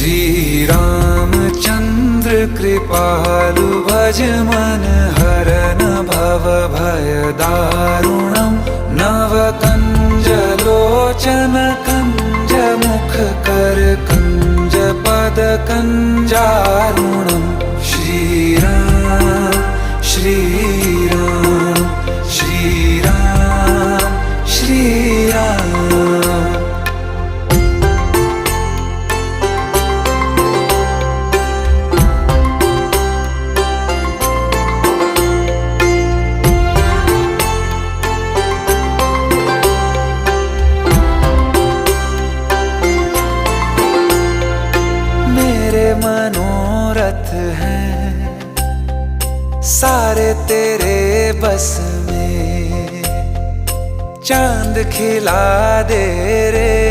श्री रामचंद्र कृपालु भज मन हरन भव भय दारुणम नव कंज लोचन कंज मुख कर कंज पद कंजारुणम श्री राम श्री राम श्री राम श्री राम। मनोरथ हैं सारे तेरे बस में, चांद खिला दे रे